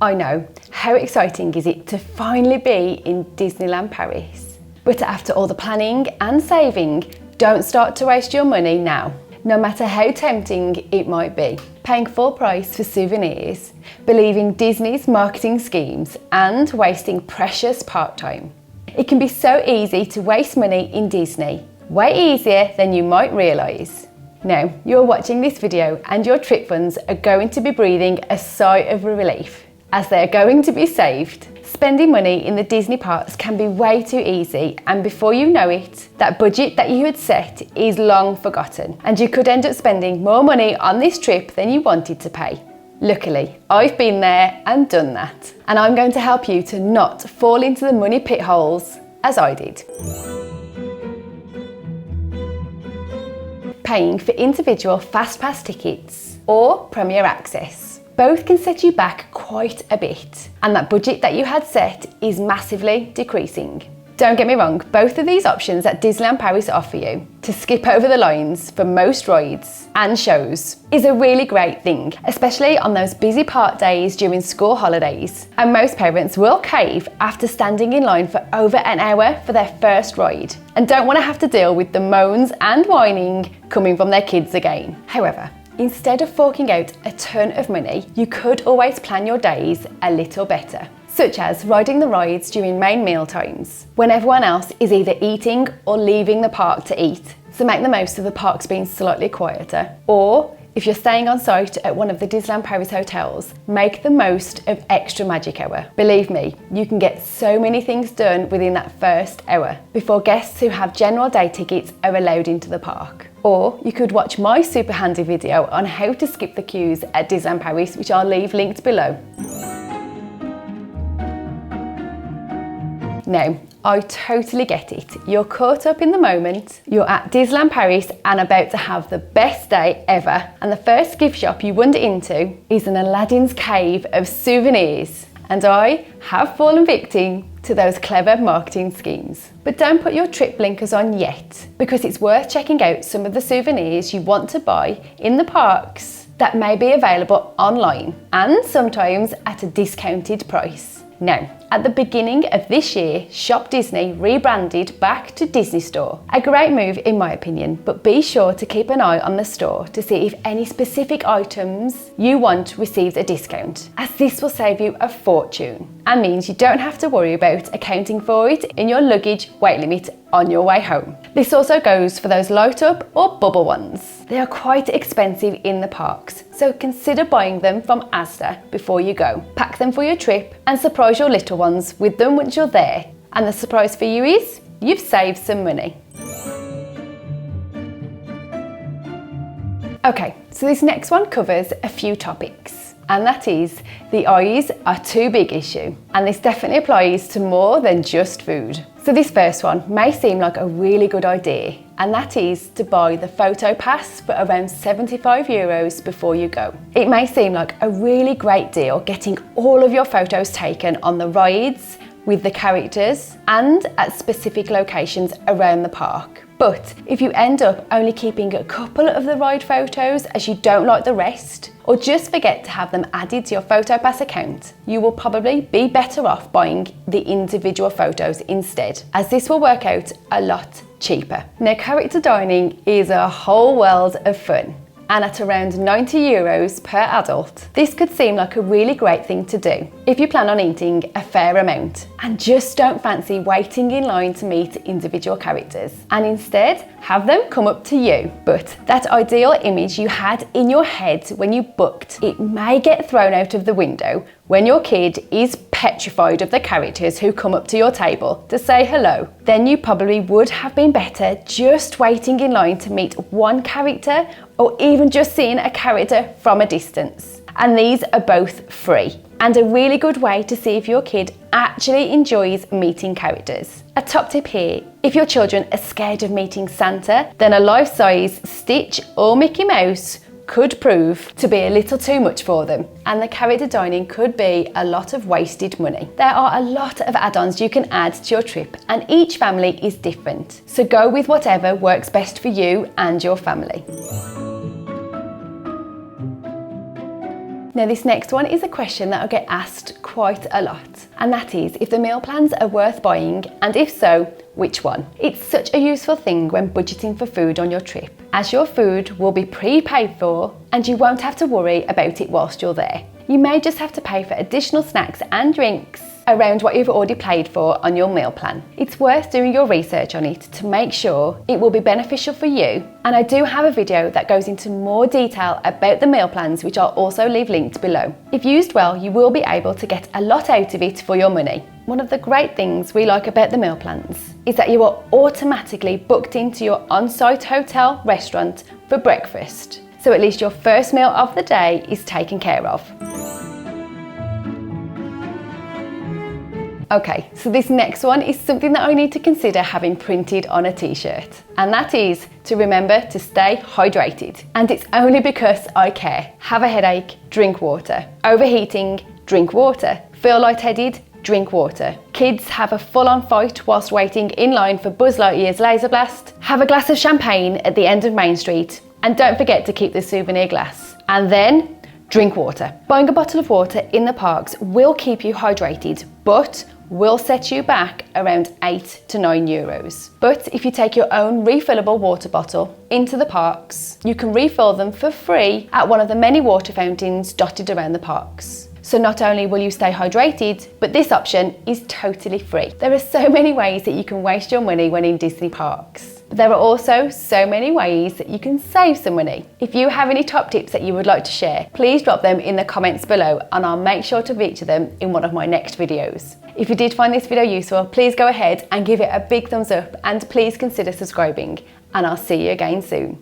I know, how exciting is it to finally be in Disneyland Paris? But after all the planning and saving, don't start to waste your money now, no matter how tempting it might be. Paying full price for souvenirs, believing Disney's marketing schemes, and wasting precious park time. It can be so easy to waste money in Disney, way easier than you might realise. Now, you're watching this video and your trip funds are going to be breathing a sigh of relief, as they're going to be saved. Spending money in the Disney parks can be way too easy, and before you know it, that budget that you had set is long forgotten, and you could end up spending more money on this trip than you wanted to pay. Luckily, I've been there and done that, and I'm going to help you to not fall into the money pit holes as I did. Paying for individual FastPass tickets or Premier Access. Both can set you back quite a bit, and that budget that you had set is massively decreasing. Don't get me wrong, both of these options that Disneyland Paris offer you to skip over the lines for most rides and shows is a really great thing, especially on those busy park days during school holidays. And most parents will cave after standing in line for over an hour for their first ride and don't want to have to deal with the moans and whining coming from their kids again. However, instead of forking out a ton of money, you could always plan your days a little better, such as riding the rides during main meal times, when everyone else is either eating or leaving the park to eat, so make the most of the parks being slightly quieter. Or, if you're staying on site at one of the Disneyland Paris hotels, make the most of extra magic hour. Believe me, you can get so many things done within that first hour, before guests who have general day tickets are allowed into the park. Or you could watch my super handy video on how to skip the queues at Disneyland Paris, which I'll leave linked below. Now, I totally get it. You're caught up in the moment, you're at Disneyland Paris and about to have the best day ever, and the first gift shop you wander into is an Aladdin's cave of souvenirs. And I have fallen victim to those clever marketing schemes. But don't put your trip blinkers on yet, because it's worth checking out some of the souvenirs you want to buy in the parks that may be available online, and sometimes at a discounted price. Now, at the beginning of this year, Shop Disney rebranded back to Disney Store. A great move in my opinion, but be sure to keep an eye on the store to see if any specific items you want receives a discount, as this will save you a fortune and means you don't have to worry about accounting for it in your luggage weight limit on your way home. This also goes for those light up or bubble ones. They are quite expensive in the parks, so consider buying them from Asda before you go. Pack them for your trip and surprise your little ones with them once you're there. And the surprise for you is, you've saved some money. Okay, so this next one covers a few topics, and that is the eyes are too big issue. And this definitely applies to more than just food. So this first one may seem like a really good idea, and that is to buy the photo pass for around €75 before you go. It may seem like a really great deal getting all of your photos taken on the rides, with the characters, and at specific locations around the park. But if you end up only keeping a couple of the ride photos as you don't like the rest, or just forget to have them added to your PhotoPass account, you will probably be better off buying the individual photos instead, as this will work out a lot cheaper. Now, character dining is a whole world of fun, and at around €90 per adult, this could seem like a really great thing to do if you plan on eating a fair amount and just don't fancy waiting in line to meet individual characters, and instead have them come up to you. But that ideal image you had in your head when you booked, it may get thrown out of the window when your kid is petrified of the characters who come up to your table to say hello. Then you probably would have been better just waiting in line to meet one character, or even just seeing a character from a distance. And these are both free, and a really good way to see if your kid actually enjoys meeting characters. A top tip here, if your children are scared of meeting Santa, then a life-size Stitch or Mickey Mouse could prove to be a little too much for them, and the character dining could be a lot of wasted money. There are a lot of add-ons you can add to your trip, and each family is different, so go with whatever works best for you and your family. Now this next one is a question that I get asked quite a lot, and that is if the meal plans are worth buying, and if so, which one? It's such a useful thing when budgeting for food on your trip, as your food will be pre-paid for and you won't have to worry about it whilst you're there. You may just have to pay for additional snacks and drinks around what you've already paid for on your meal plan. It's worth doing your research on it to make sure it will be beneficial for you, and I do have a video that goes into more detail about the meal plans, which I'll also leave linked below. If used well, you will be able to get a lot out of it for your money. One of the great things we like about the meal plans is that you are automatically booked into your on-site hotel restaurant for breakfast, so at least your first meal of the day is taken care of. Okay, so this next one is something that I need to consider having printed on a t-shirt, and that is to remember to stay hydrated. And it's only because I care. Have a headache, drink water. Overheating, drink water. Feel lightheaded, drink water. Kids have a full-on fight whilst waiting in line for Buzz Lightyear's laser blast. Have a glass of champagne at the end of Main Street, and don't forget to keep the souvenir glass. And then drink water. Buying a bottle of water in the parks will keep you hydrated, but will set you back around €8 to €9. But if you take your own refillable water bottle into the parks, you can refill them for free at one of the many water fountains dotted around the parks. So not only will you stay hydrated, but this option is totally free. There are so many ways that you can waste your money when in Disney parks. But there are also so many ways that you can save some money. If you have any top tips that you would like to share, please drop them in the comments below and I'll make sure to feature them in one of my next videos. If you did find this video useful, please go ahead and give it a big thumbs up, and please consider subscribing, and I'll see you again soon.